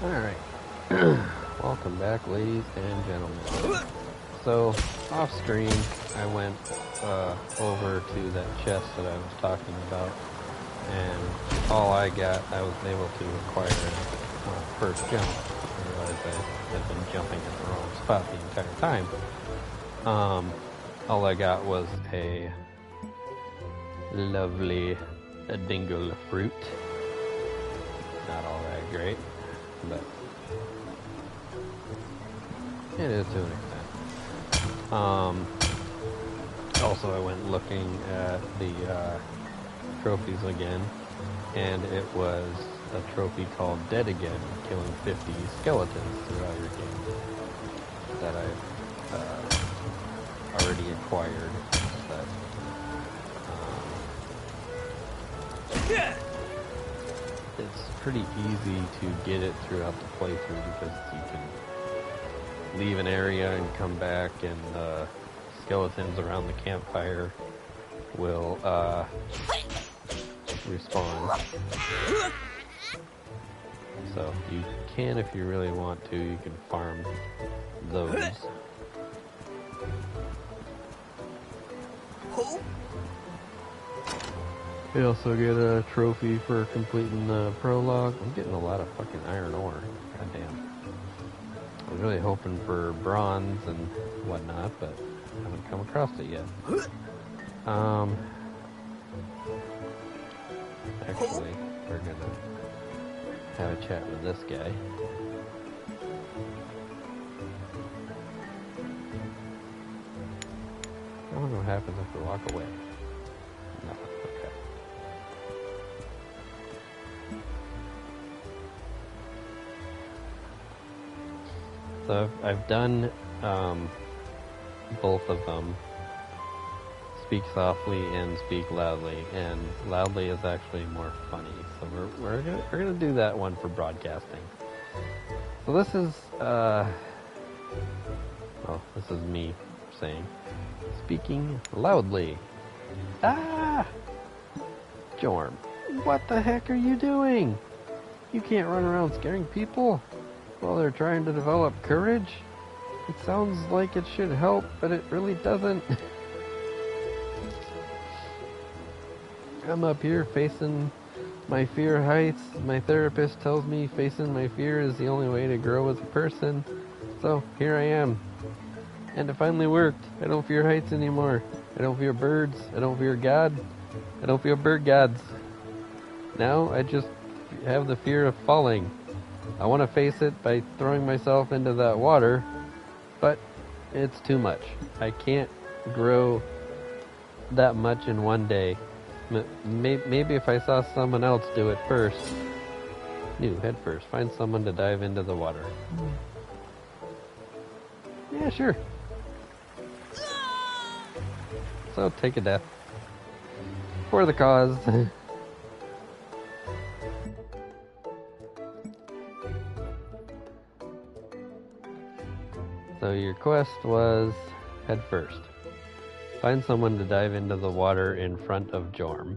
Alright. Welcome back, ladies and gentlemen. So, off screen, I went over to that chest that I was talking about, and all I got, I was able to acquire first jump. I realized I had been jumping in the wrong spot the entire time. All I got was a lovely dingle fruit. Not all that great, but it is to an extent. Also, I went looking at the trophies again, and it was a trophy called Dead Again, killing 50 skeletons throughout your game that I've already acquired. But, it's pretty easy to get it throughout the playthrough because you can leave an area and come back, and skeletons around the campfire will respawn. So you can, if you really want to, you can farm those. You also get a trophy for completing the prologue. I'm getting a lot of fucking iron ore. Goddamn. I was really hoping for bronze and whatnot, but I haven't come across it yet. Actually, we're gonna have a chat with this guy. I wonder what happens if we walk away. Nothing. Okay. So I've done both of them. Speak softly and speak loudly, and loudly is actually more funny. So we're gonna do that one for broadcasting. So this is this is me saying, speaking loudly. Ah, Jorm, what the heck are you doing? You can't run around scaring people while they're trying to develop courage. It sounds like it should help, but it really doesn't. I'm up here facing my fear heights. My therapist tells me facing my fear is the only way to grow as a person. So here I am. And it finally worked. I don't fear heights anymore. I don't fear birds. I don't fear God. I don't fear bird gods. Now I just have the fear of falling. I want to face it by throwing myself into that water, but it's too much. I can't grow that much in one day. Maybe if I saw someone else do it first. Head first. Find someone to dive into the water. Yeah, sure. So take a death. For the cause. So your quest was head first. Find someone to dive into the water in front of Jorm.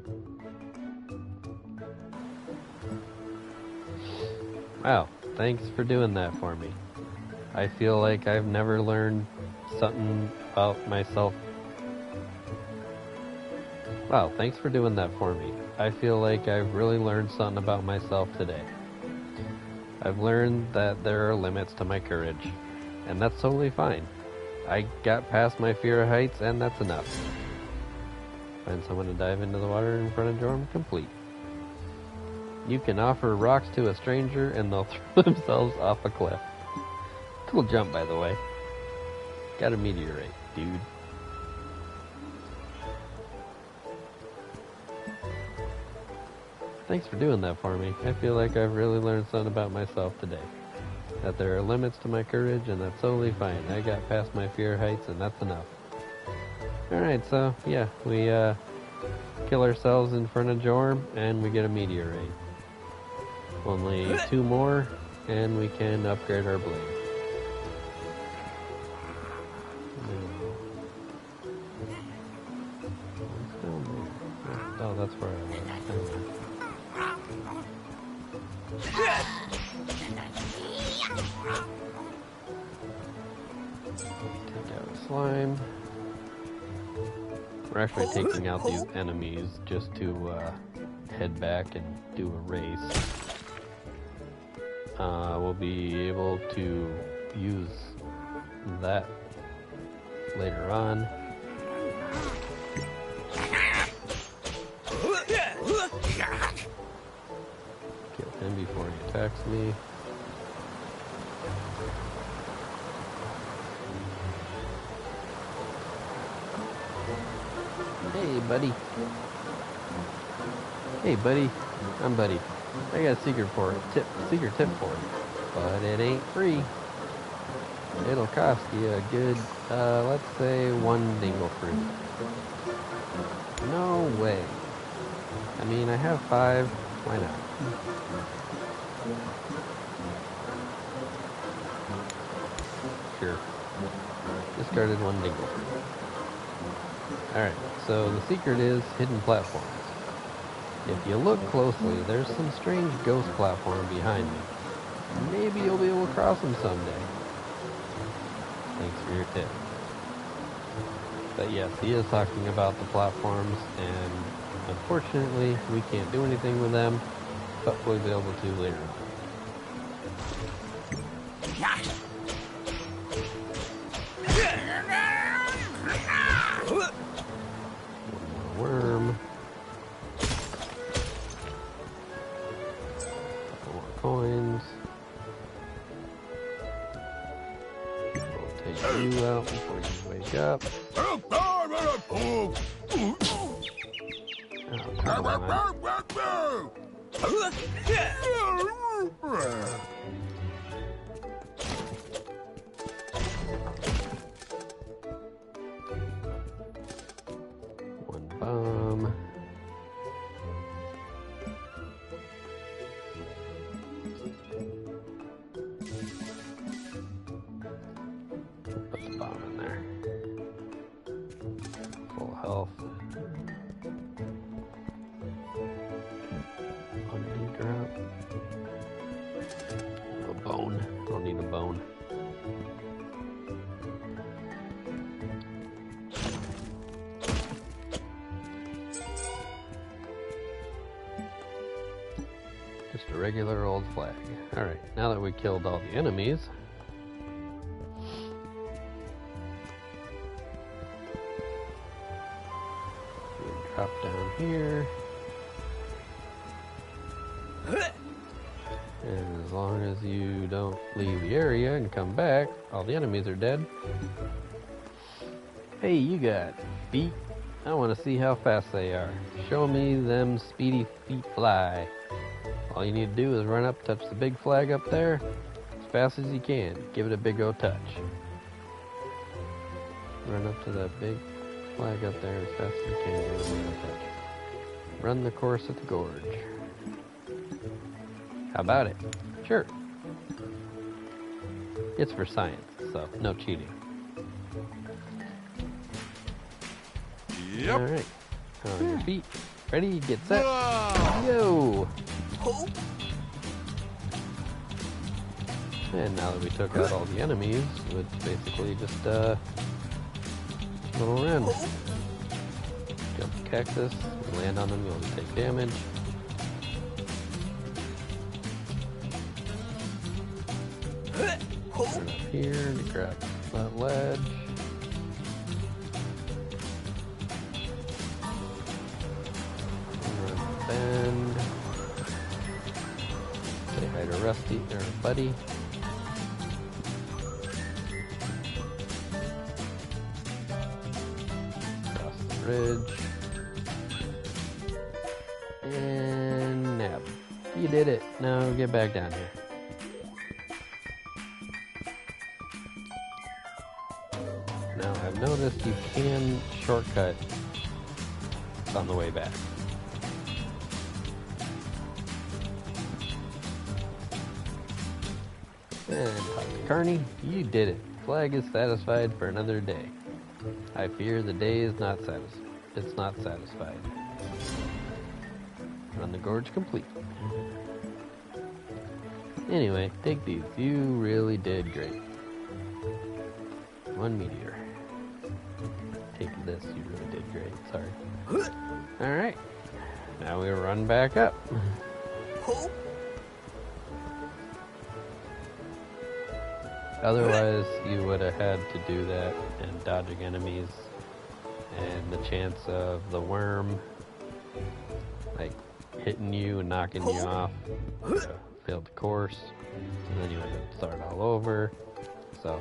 Wow, thanks for doing that for me. I feel like I've never learned something about myself. Wow, thanks for doing that for me. I feel like I've really learned something about myself today. I've learned that there are limits to my courage, and that's totally fine. I got past my fear of heights, and that's enough. Find someone to dive into the water in front of Jorm. Complete. You can offer rocks to a stranger, and they'll throw themselves off a cliff. Cool jump, by the way. Got a meteorite, dude. Thanks for doing that for me. I feel like I've really learned something about myself today. That there are limits to my courage, and that's totally fine. I got past my fear of heights, and that's enough. Alright, so, yeah, we kill ourselves in front of Jorm, and we get a meteorite. Only 2 more, and we can upgrade our blade. Oh, that's where I was. Take out slime. We're actually taking out these enemies just to head back and do a race. We'll be able to use that later on. Kill him before he attacks me. Hey, buddy. Hey, buddy. I'm Buddy. I got a secret tip for you. But it ain't free. It'll cost you a good, let's say 1 dingle fruit. No way. I mean, I have 5. Why not? Sure. Discarded 1 dingle fruit. Alright, so the secret is hidden platforms. If you look closely, there's some strange ghost platform behind me. Maybe you'll be able to cross them someday. Thanks for your tip. But yes, he is talking about the platforms, and unfortunately, we can't do anything with them, but we'll be able to later on. Worm. Couple more coins. We'll take you out before you wake up. Oh, come on. One bomb. Put the bomb in there. Full health. Honey drop. A bone. Don't need a bone. Just a regular old flag. Alright, now that we killed all the enemies, we drop down here. And as long as you don't leave the area and come back, all the enemies are dead. Hey, you got feet? I want to see how fast they are. Show me them speedy feet fly. All you need to do is run up, touch the big flag up there, as fast as you can. Give it a big old touch. Run up to that big flag up there as fast as you can. Give it a big old touch. Run the course of the gorge. How about it? Sure. It's for science, so no cheating. Yep. Alright. On your feet. Ready? Get set. Go! And now that we took out all the enemies, it's basically just a little run. Jump the cactus, land on them, you'll take damage. Turn up here to grab that ledge. Run bend. Say hi to Rusty, or Buddy. Cross the ridge. And nap. You did it. Now get back down here. Now I've noticed you can shortcut on the way back. And talk to Carney, you did it. Flag is satisfied for another day. I fear the day is not satisfied. Run the gorge complete. Anyway, take these. You really did great. 1 meteor. Take this. You really did great. Sorry. Alright. Now we run back up. Otherwise, you would have had to do that and dodging enemies, and the chance of the worm like hitting you and knocking you off, failed the course, and then you would have to start all over. So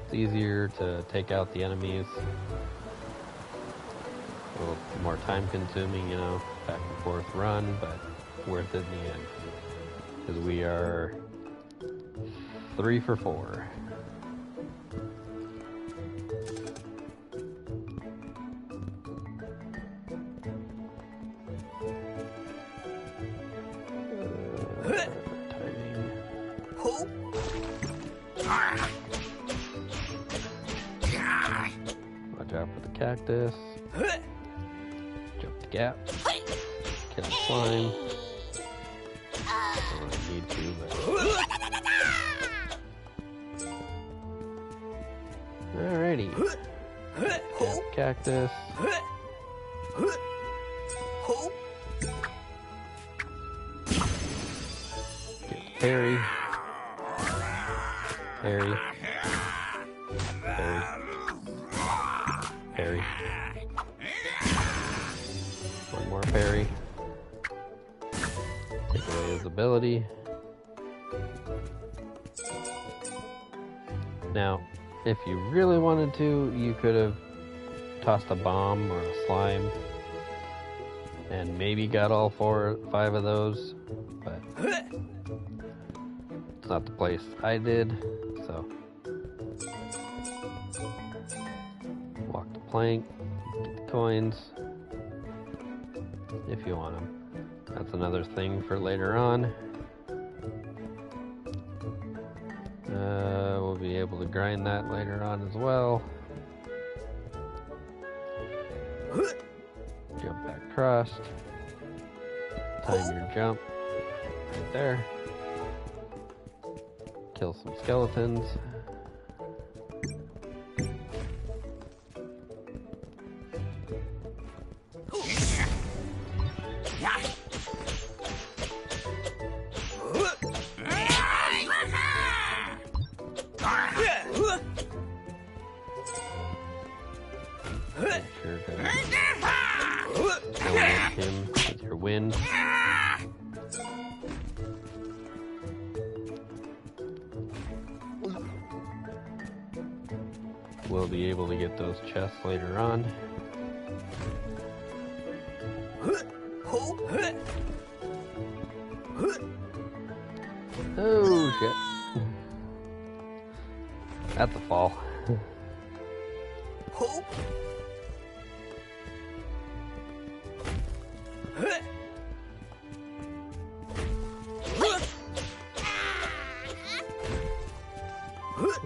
it's easier to take out the enemies. A little more time consuming, you know, back and forth run, but worth it in the end. Because we are 3 for 4. Watch out for the cactus. Jump the gap. Kill the slime. Don't really need to, but... Alrighty. Cactus. Get the parry. Parry. Parry. Parry. One more parry. Take away his ability. Now, if you really wanted to, you could have tossed a bomb or a slime and maybe got all 4 or 5 of those, but it's not the place I did, so walk the plank, get the coins if you want them. That's another thing for later on. We'll be able to grind that later on as well. Jump back across. Time your jump. Right there. Kill some skeletons. Make sure to eliminate him with your wind. We'll be able to get those chests later on. Oh shit. That's a fall.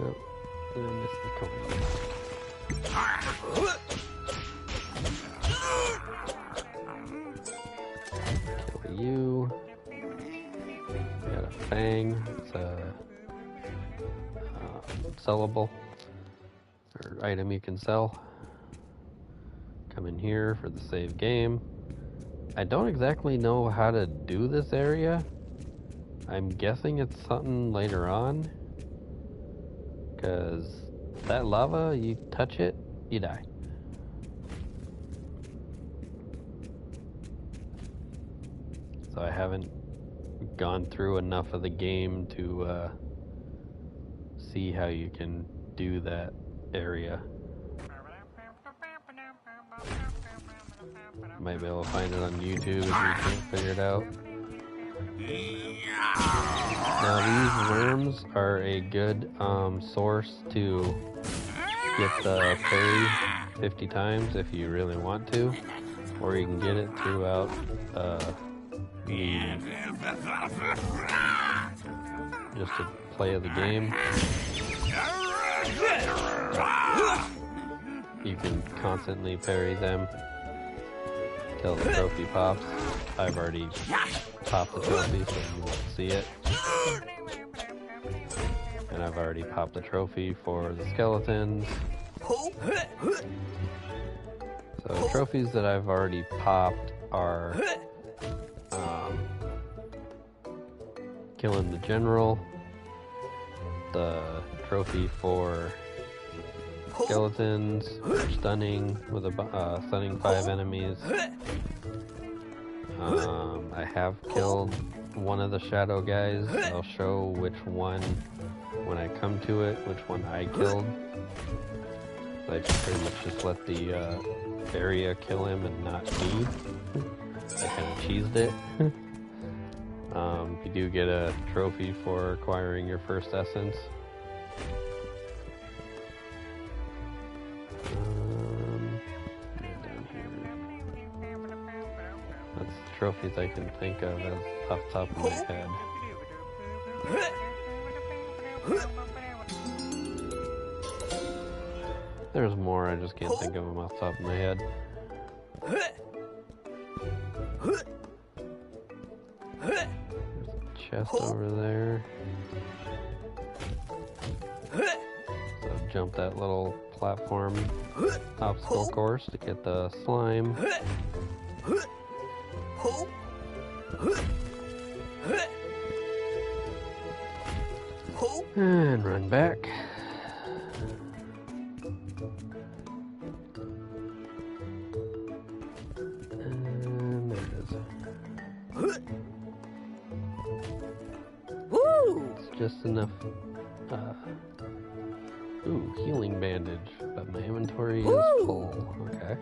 Oh, I missed the coin. Kill you. Got a fang. It's a sellable or item you can sell. Come in here for the save game. I don't exactly know how to do this area. I'm guessing it's something later on. Because that lava, you touch it, you die. So I haven't gone through enough of the game to see how you can do that area. Might be able to find it on YouTube if you can't figure it out. Now these worms are a good source to get the parry 50 times if you really want to, or you can get it throughout just to play of the game. You can constantly parry them till the trophy pops. I've already popped the trophy, so you won't see it. And I've already popped the trophy for the skeletons. So trophies that I've already popped are killing the general, the trophy for skeletons, stunning with stunning 5 enemies. I have killed one of the shadow guys. I'll show which one when I come to it, which one I killed. I pretty much just let the area kill him and not me. I kind of cheesed it. You do get a trophy for acquiring your first essence. Down here. That's the trophies I can think of as off the top of my head. There's more, I just can't think of them off the top of my head. There's a chest over there. So jump that little platform obstacle course to get the slime. And run back. And there it is. It's just enough. Ooh, healing bandage, but my inventory is full. Okay.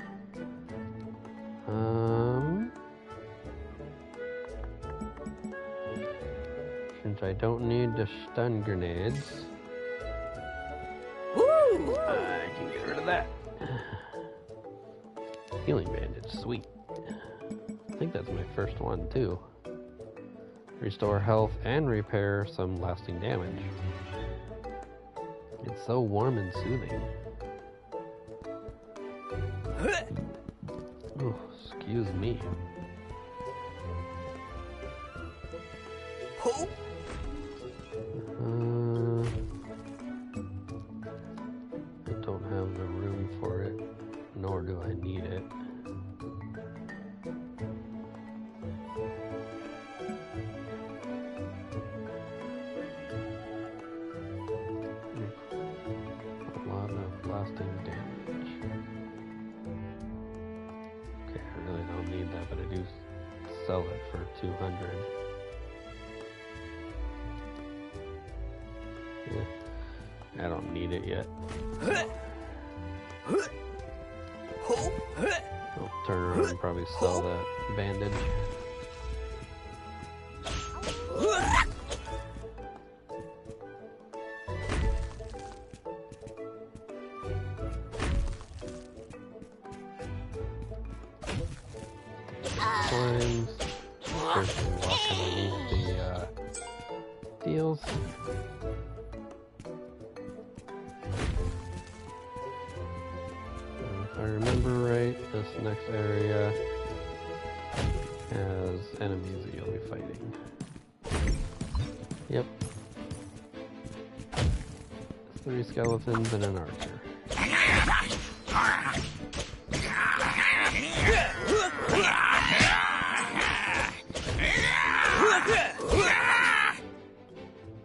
Since I don't need the stun grenades, I can get rid of that. Healing bandage, sweet. I think that's my first one too. Restore health and repair some lasting damage. It's so warm and soothing. Oh, excuse me. I don't have the room for it, nor do I need it. A lot of lasting damage. Okay, I really don't need that, but I do sell it for 200. Yeah, I don't need it yet. I'll turn around and probably sell that bandage. Slimes. First, walk underneath the deals. If I remember right, this next area has enemies that you'll be fighting. Yep. 3 skeletons and an archer.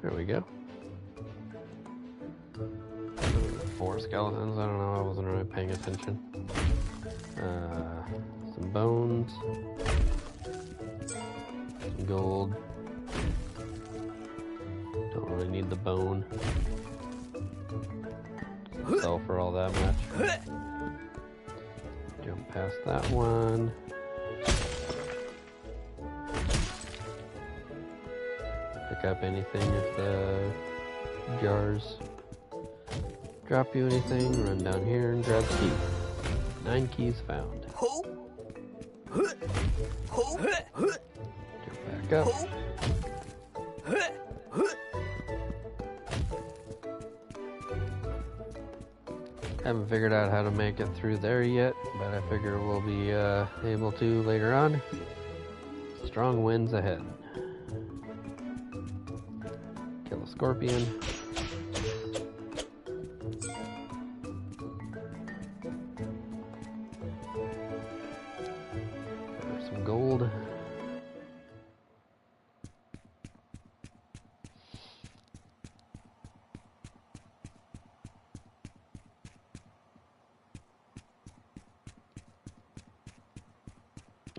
There we go. 4 skeletons, I don't know, I wasn't really paying attention. Some bones. Some gold. Don't really need the bone. Sell for all that much. Jump past that one. Pick up anything if the jars drop you anything. Run down here and grab key. 9 keys found. Jump back up. Haven't figured out how to make it through there yet, but I figure we'll be able to later on. Strong winds ahead. Kill a scorpion. For some gold.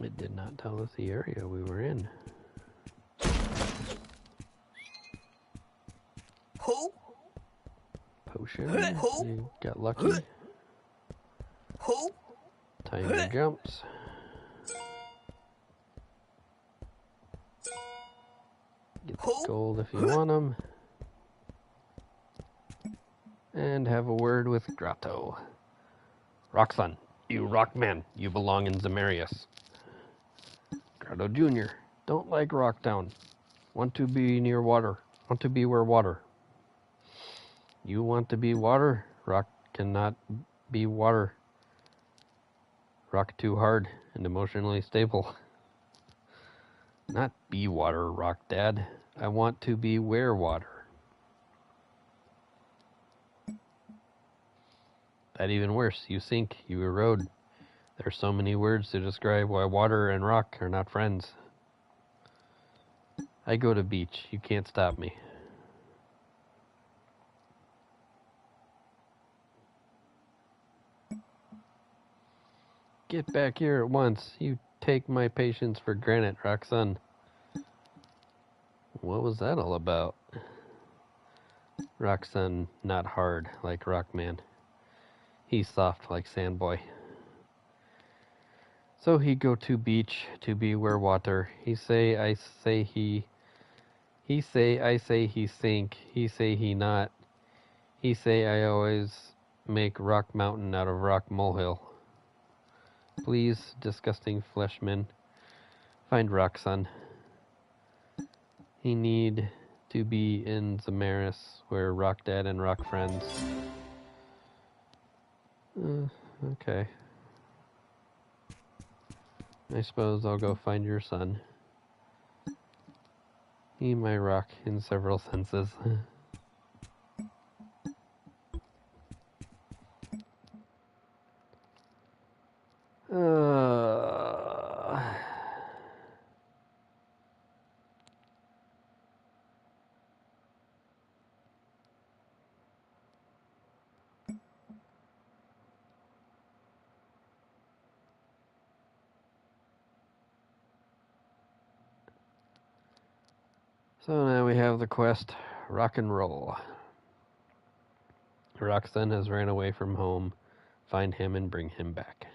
It did not tell us the area we were in. Potion. You got lucky. Tiger jumps. Get the gold if you want them. And have a word with Grotto. Roxxon, you rock man. You belong in Zamarius. Grotto Jr. Don't like Rocktown. Want to be near water. Want to be where water. You want to be water? Rock cannot be water. Rock too hard and emotionally stable. Not be water, Rock Dad. I want to be where water. That even worse. You sink, you erode. There are so many words to describe why water and rock are not friends. I go to beach. You can't stop me. Get back here at once. You take my patience for granted, Roxxon. What was that all about? Roxxon, not hard like Rockman. He's soft like Sandboy. So he go to beach to be where water. He say, I say he. He say, I say he sink. He say he not. He say I always make rock mountain out of rock molehill. Please, disgusting fleshman, find Roxxon. He need to be in Zamaris, where Rock Dad and Rock friends. Okay. I suppose I'll go find your son. He my rock in several senses. So now we have the quest, Rock and Roll. Roxxon has ran away from home. Find him and bring him back.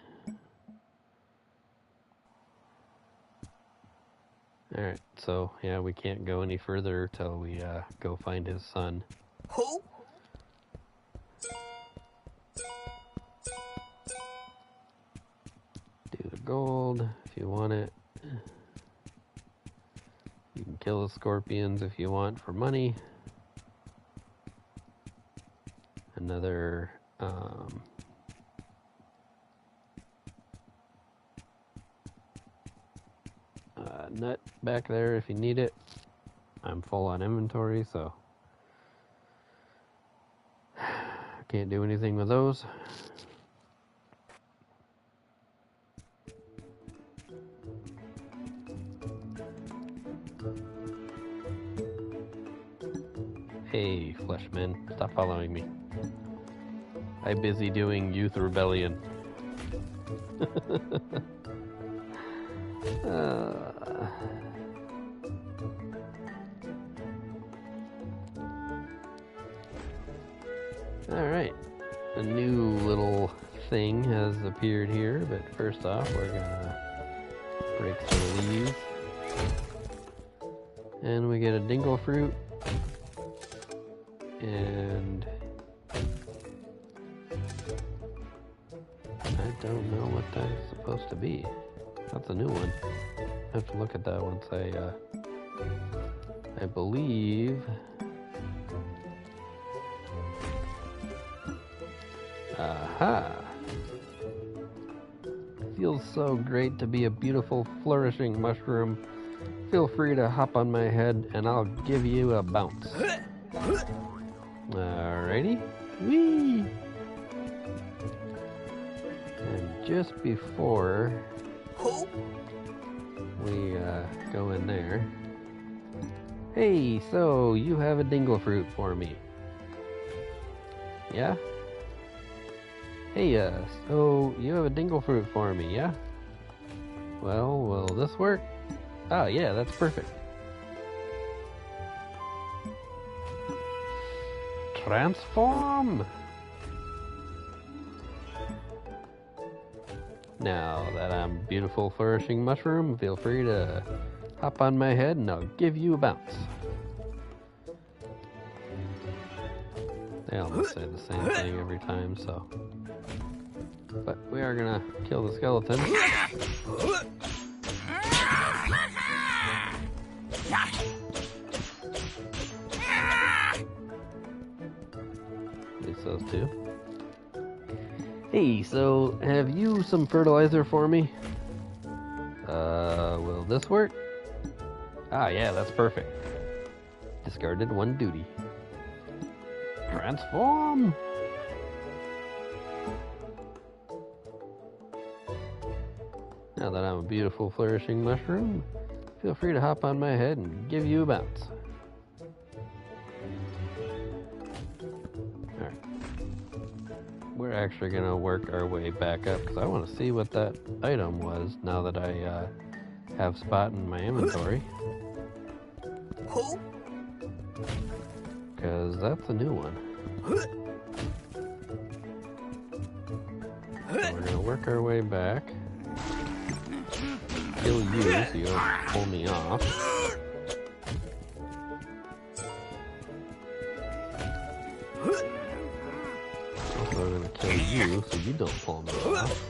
Alright, so yeah, we can't go any further till we go find his son. Who? Do the gold if you want it. You can kill the scorpions if you want for money. Another nut back there if you need it. I'm full on inventory, so can't do anything with those. Hey, Fleshman, stop following me. I'm busy doing Youth Rebellion. Alright, a new little thing has appeared here, but first off we're gonna break some of these. And we get a dingle fruit. And I don't know what that's supposed to be. That's a new one. I have to look at that once I believe. Aha! Feels so great to be a beautiful, flourishing mushroom feel free to hop on my head and I'll give you a bounce. Alrighty. Whee! And just before we go in there, hey, so you have a dingle fruit for me? Yeah? Hey, so you have a dingle fruit for me, yeah? Well, will this work? Oh, yeah, that's perfect. Transform! Now that I'm a beautiful, flourishing mushroom, feel free to hop on my head and I'll give you a bounce. They almost say the same thing every time, so... But we are gonna kill the skeleton. At least those two. Hey, so have you some fertilizer for me? Will this work? Ah, yeah, that's perfect. Discarded one duty. Transform! Now that I'm a beautiful, flourishing mushroom, feel free to hop on my head and give you a bounce. Alright. We're actually going to work our way back up because I want to see what that item was now that I have Spot in my inventory. Because that's a new one. So we're going to work our way back. Kill you so you don't pull me off. Also, I'm going to kill you so you don't pull me off.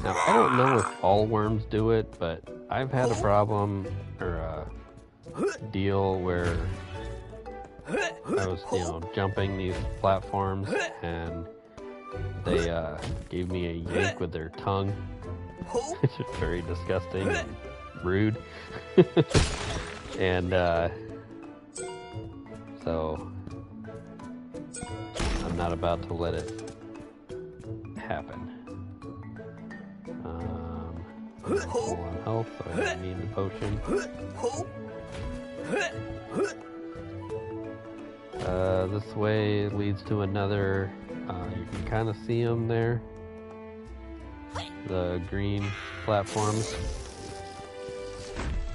Now, I don't know if all worms do it, but I've had a problem or a deal where I was, jumping these platforms and they gave me a yank with their tongue, which is very disgusting and rude. And so I'm not about to let it happen. Low on health, so I don't need the potion. This way leads to another, you can kind of see them there, the green platforms.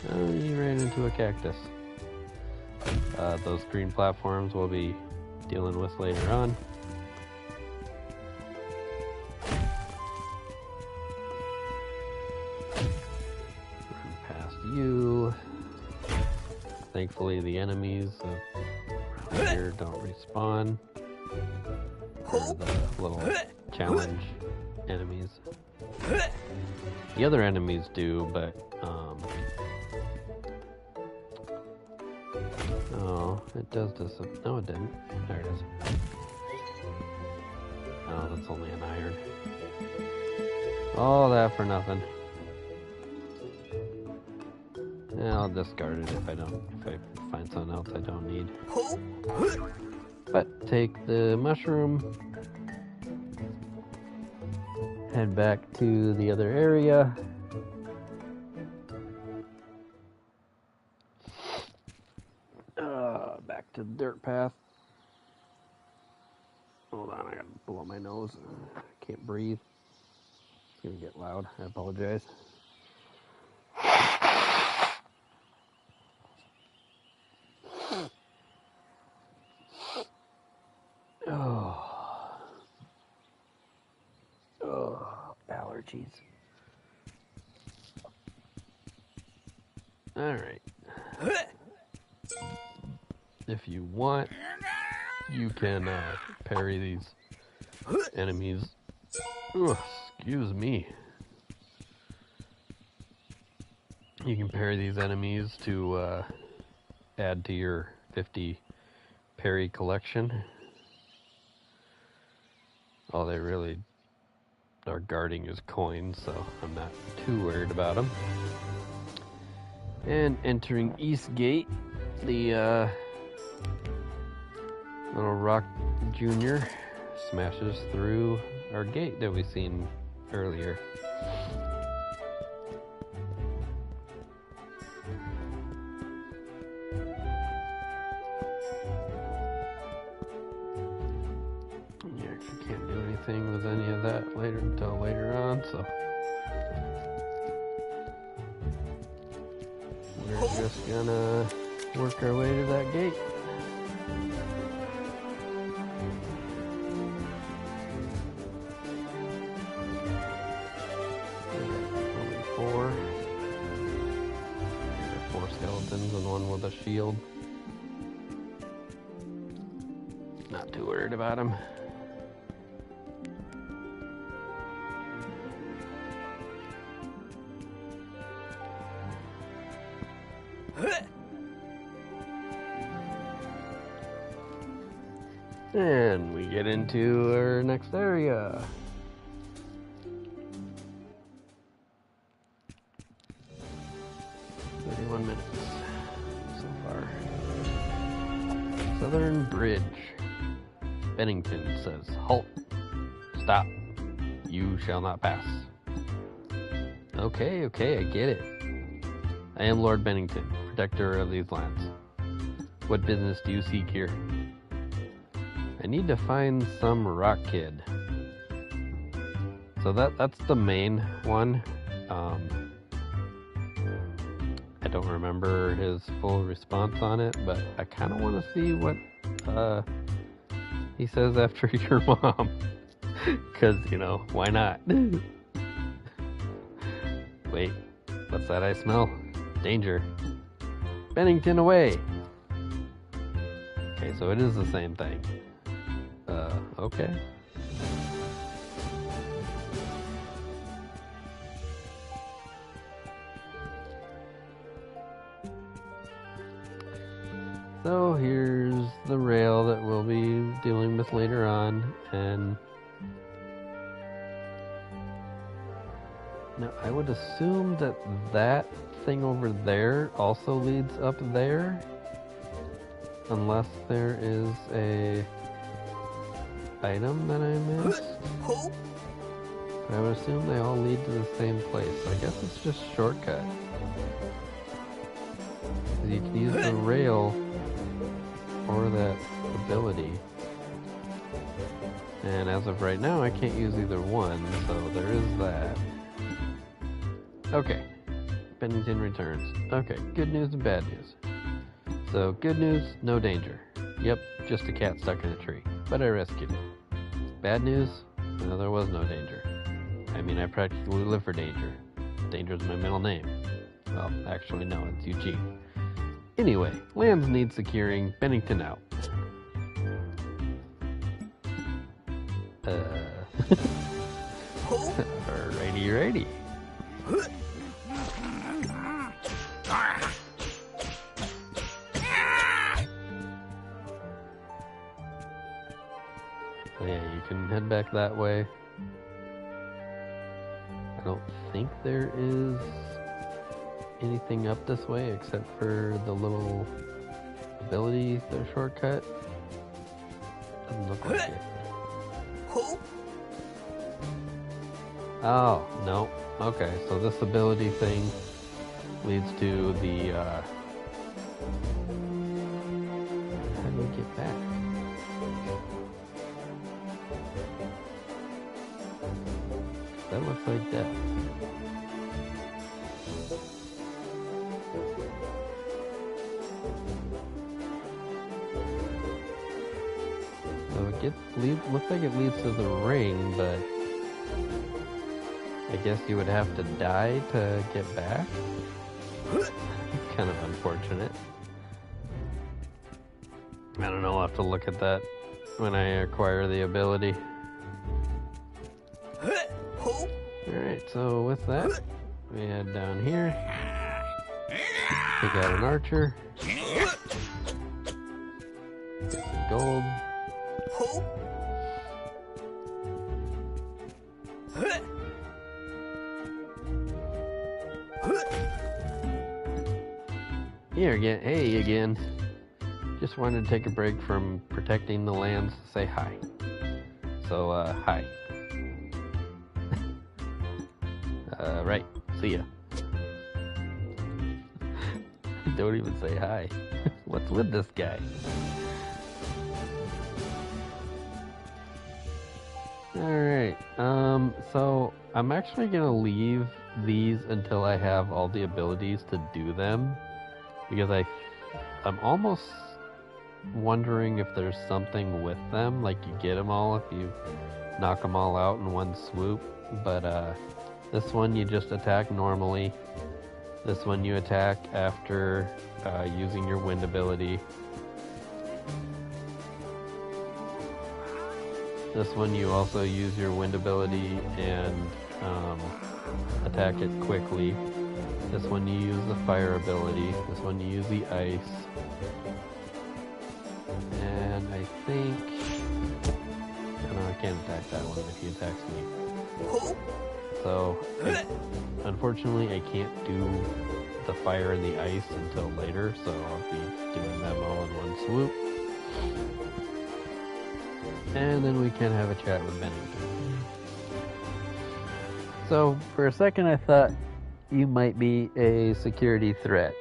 Oh, you ran into a cactus. Those green platforms we'll be dealing with later on. Run past you. Thankfully the enemies here don't respawn. Or the little challenge enemies. The other enemies do, but oh, it does disappear. No, it didn't. There it is. Oh, that's only an iron. All that for nothing. Yeah, I'll discard it if I find something else I don't need. But take the mushroom, head back to the other area. Back to the dirt path. Hold on, I gotta blow my nose. I can't breathe. It's gonna get loud. I apologize. Allergies. Alright. If you want, you can parry these enemies. Ugh, excuse me. You can parry these enemies to add to your 50 parry collection. All they really are guarding is coins, so I'm not too worried about them. And entering East Gate, the little Rock Jr. smashes through our gate that we seen earlier. You actually can't do anything with any of that until later on, so we're just gonna work our way to that gate. Four skeletons and one with a shield. Not too worried about him. And we get into our next area. Minutes so far. Southern Bridge. Bennington says, "Halt. Stop. You shall not pass." Okay, I get it. I am Lord Bennington, protector of these lands. What business do you seek here? I need to find some rock kid. So that's the main one. I don't remember his full response on it, but I kind of want to see what he says after your mom. Because, why not? Wait, what's that I smell? Danger. Bennington away! Okay, so it is the same thing. Okay. So here's the rail that we'll be dealing with later on, and now I would assume that thing over there also leads up there, unless there is a item that I missed. I would assume they all lead to the same place, so I guess it's just shortcut. You can use the rail or that ability. And as of right now, I can't use either one, so there is that. Okay. Bennington returns. Okay, good news and bad news. So, good news, no danger. Yep, just a cat stuck in a tree. But I rescued it. Bad news, no, there was no danger. I mean, I practically live for danger. Danger's my middle name. Well, actually, no, it's Eugene. Anyway, lands need securing. Bennington out. Righty. So yeah, you can head back that way. I don't think there is anything up this way except for the little ability, the shortcut. Doesn't look like it. Oh, no. Okay, so this ability thing leads to the, how do we get back? That looks like death. So it looks like it leads to the ring, but I guess you would have to die to get back. Kind of unfortunate. I don't know, I'll have to look at that when I acquire the ability. Alright, so with that, we head down here. Take out an archer. Get some gold. Here again. Hey again. Just wanted to take a break from protecting the lands to say hi. So, hi. Right. See ya. Don't even say hi. What's with this guy? Alright, so I'm actually gonna leave these until I have all the abilities to do them, because I'm almost wondering if there's something with them, like you get them all if you knock them all out in one swoop, but this one you just attack normally, this one you attack after using your wind ability. This one you also use your wind ability and attack it quickly. This one you use the fire ability. This one you use the ice. And I think... no, I can't attack that one if he attacks me. So, unfortunately I can't do the fire and the ice until later, so I'll be doing them all in one swoop. And then we can have a chat with Bennington. So, for a second I thought you might be a security threat.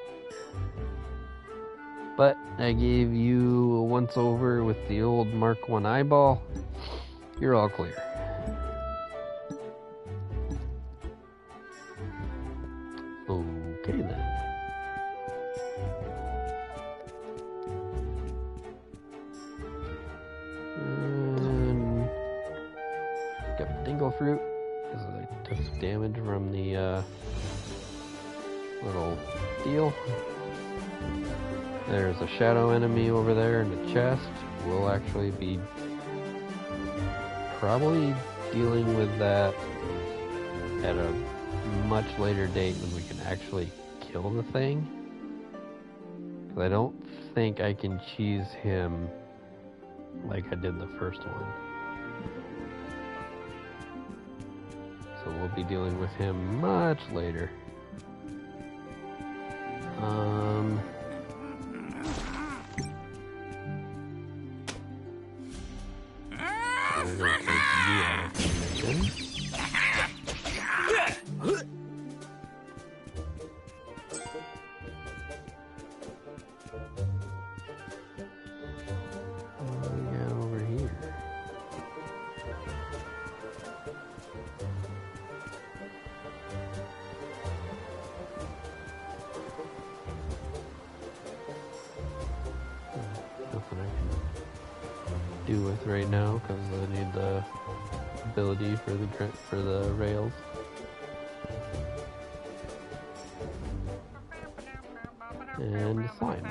But I gave you a once over with the old Mark 1 eyeball. You're all clear. Okay then. Got Dingle Fruit, because I took some damage from the little deal. There's a shadow enemy over there in the chest. We'll actually be probably dealing with that at a much later date when we can actually kill the thing. Because I don't think I can cheese him like I did the first one. So we'll be dealing with him much later. We're gonna take you out of commission. What do we got over here? Nothing I can do with right now because I need the ability for the rails. And the slime.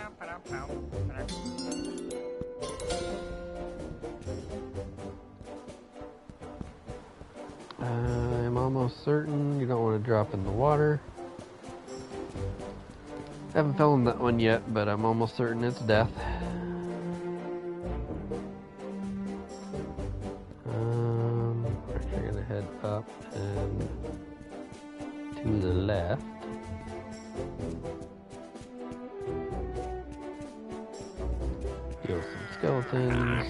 I'm almost certain you don't want to drop in the water. Haven't filmed that one yet, but I'm almost certain it's death. We're actually gonna head up and to the left. Kill some skeletons.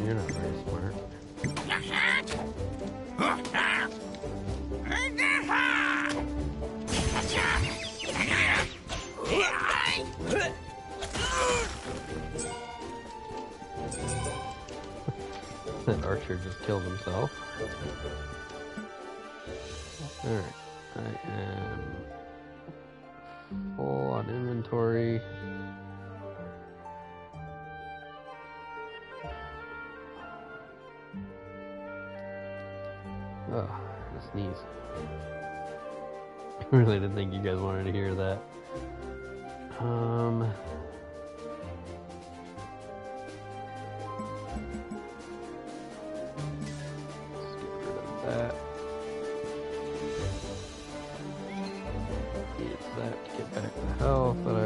You're not very smart. That archer just killed himself. Alright, I am full on inventory. Oh, I sneeze. I really didn't think you guys wanted to hear that. That. Use that to get back the health that I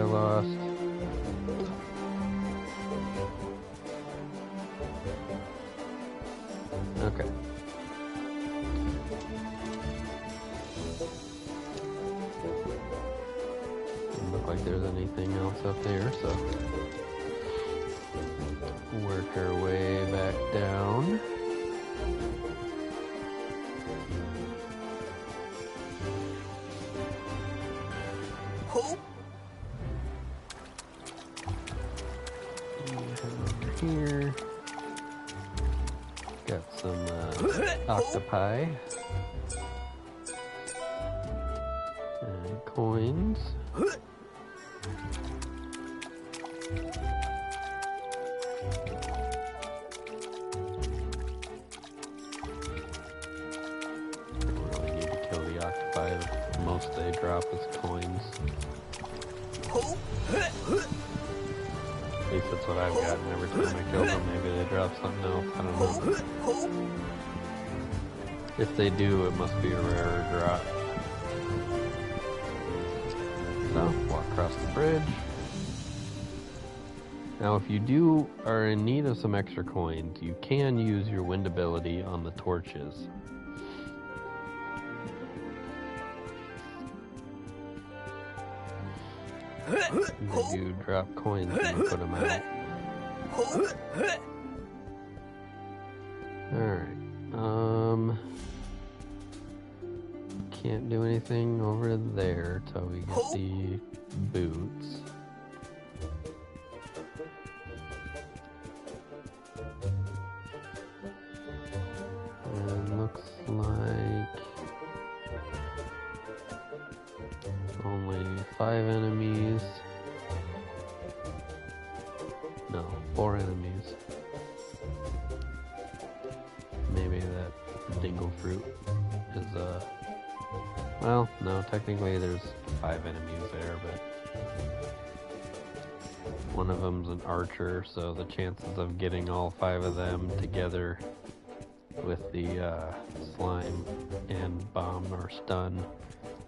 like there's anything else up there, so work our way back down. Here, got some octopi and coins. Don't really need to kill the octopi. The most they drop is coins. At least that's what I've gotten every time I kill them. Maybe they drop something else. I don't know. If they do, it must be a rarer drop. So, walk across the bridge. Now, if you are in need of some extra coins, you can use your wind ability on the torches. They do drop coins when you put them out. Alright. Can't do anything over there till we get the boots. And looks like only 5 enemies. No, 4 enemies. Maybe that dingle fruit is well, no, technically there's 5 enemies there, but one of them's an archer, so the chances of getting all 5 of them together with the slime and bomb or stun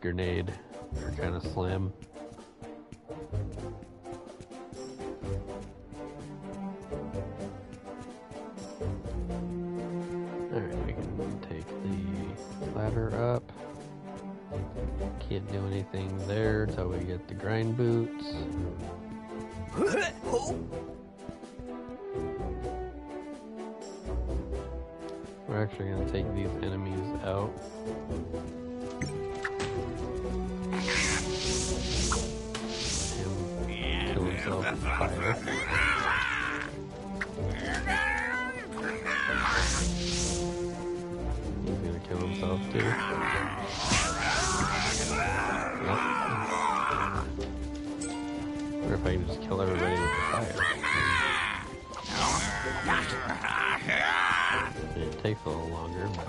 grenade are kind of slim. Alright, we can take the ladder up. Can't do anything there till we get the grind boots. We're actually going to take these enemies out. And kill himself with fire. He's going to kill himself too. Or if I can just kill everybody with the fire. It takes a little longer, but...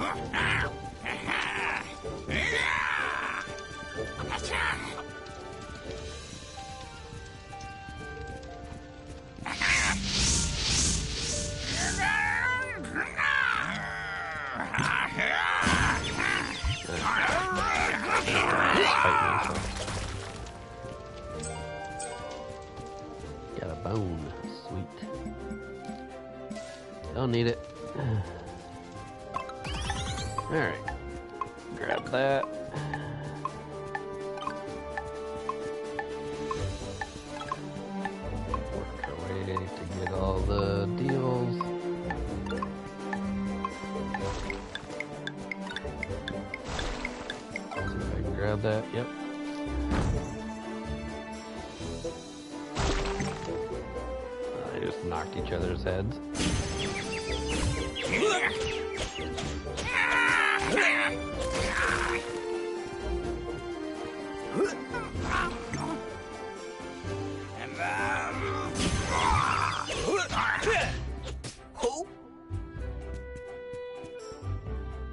Got a bone. Sweet. Don't need it. Alright. Grab that. Work our way to get all the deals. See if I can grab that. Yep. They just knocked each other's heads.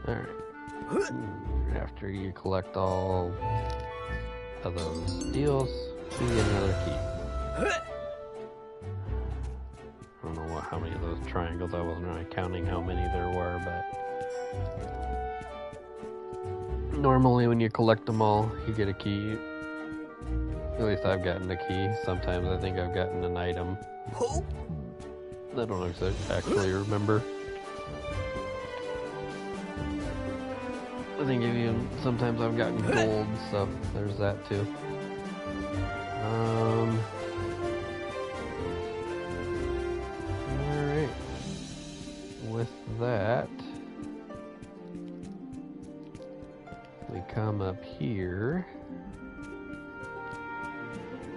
Alright. After you collect all of those deals, you get another key. I don't know how many of those triangles, I wasn't really counting how many there were, but normally when you collect them all, you get a key. At least I've gotten a key. Sometimes I think I've gotten an item. I don't actually remember. I think sometimes I've gotten gold, so there's that too. Alright. With that, we come up here.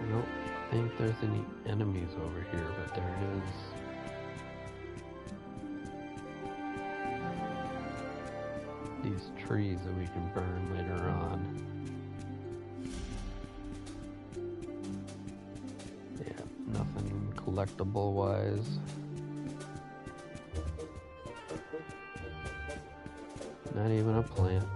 I don't think there's any enemies over here, but there is. These trees that we can burn later on. Yeah, nothing collectible wise. Not even a plant.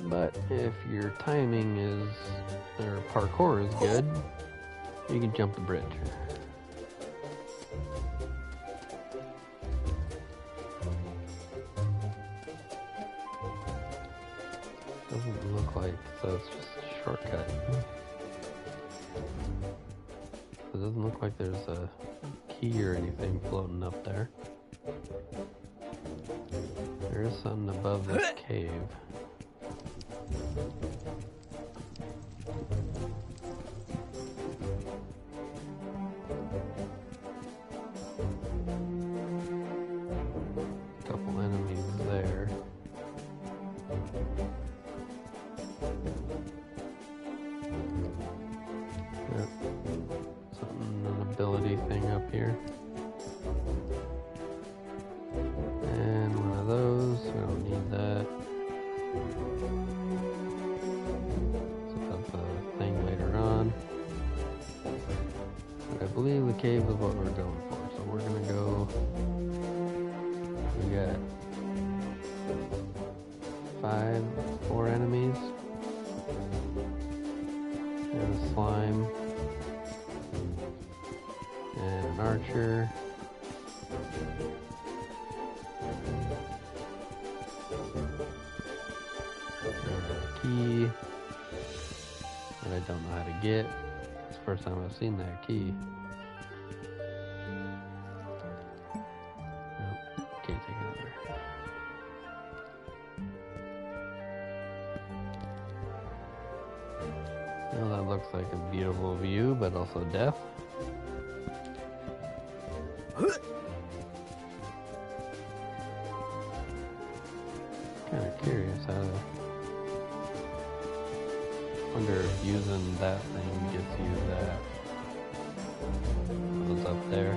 But if your timing is, or parkour is good, you can jump the bridge. Doesn't look like, so it's just a shortcut. It doesn't look like there's a key or anything floating up there. There is something above this cave. Couple enemies there. Yep. Something, an ability thing up here. And one of those, we don't need that. Set up a thing later on. But I believe the cave is what we're going for, so we're gonna go. We got 4 enemies. And a slime. And an archer. And a key that I don't know how to get. It's the first time I've seen that key. Nope, can't take it over. Well, that looks like a beautiful view, but also death. Kind of curious how to. Wonder if using that thing gets you that. What's up there?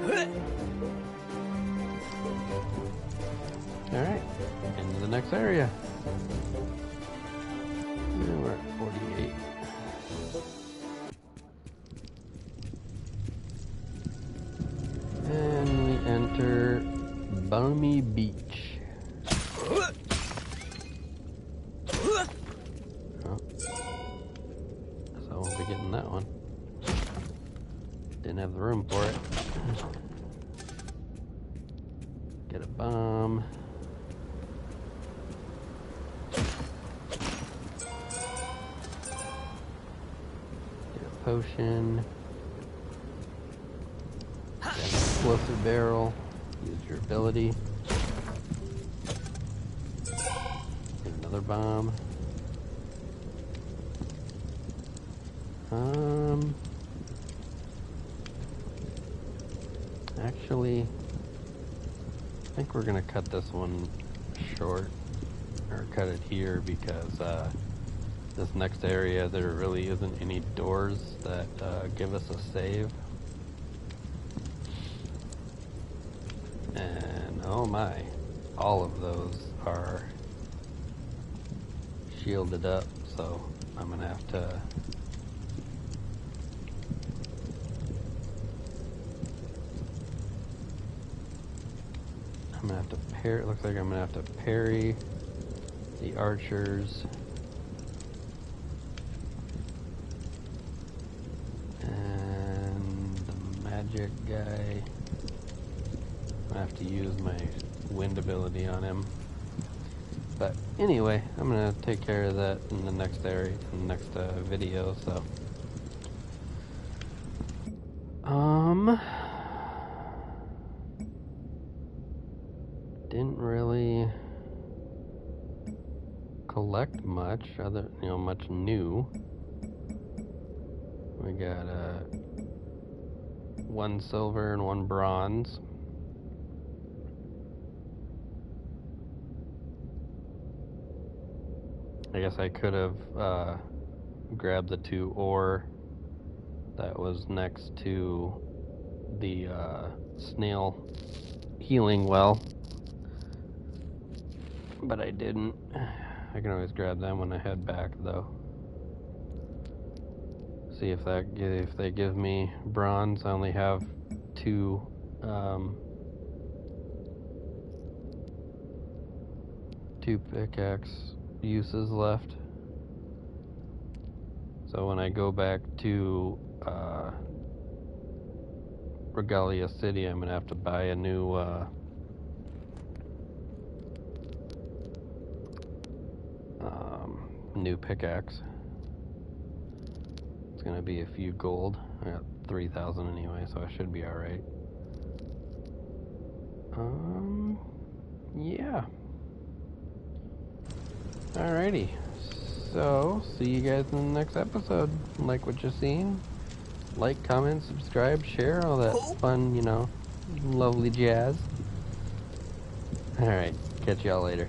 Alright, into the next area. And we're at 48. And we enter Balmy Beach. Oh. So I won't be getting that one. Didn't have the room for it. Get a bomb. Get a potion. Get an explosive barrel. Use your ability. Get another bomb. Actually, I think we're gonna cut this one short, or cut it here, because this next area there really isn't any doors that give us a save. And oh my, all of those are shielded up, so I'm gonna have to parry. It looks like I'm gonna have to parry the archers and the magic guy. I have to use my wind ability on him. But anyway, I'm gonna take care of that in the next area, in the next video. So, didn't really collect much, much new. We got 1 silver and 1 bronze. I guess I could have grabbed the 2 ore that was next to the snail healing well, but I didn't. I can always grab them when I head back, though. See if they give me bronze. I only have 2 pickaxe uses left. So when I go back to Regalia City, I'm gonna have to buy a new new pickaxe. It's gonna be a few gold. I got 3,000 anyway, so I should be alright. Yeah. Alrighty. So, see you guys in the next episode. Like what you're seeing? Like, comment, subscribe, share, all that fun, lovely jazz. Alright, catch y'all later.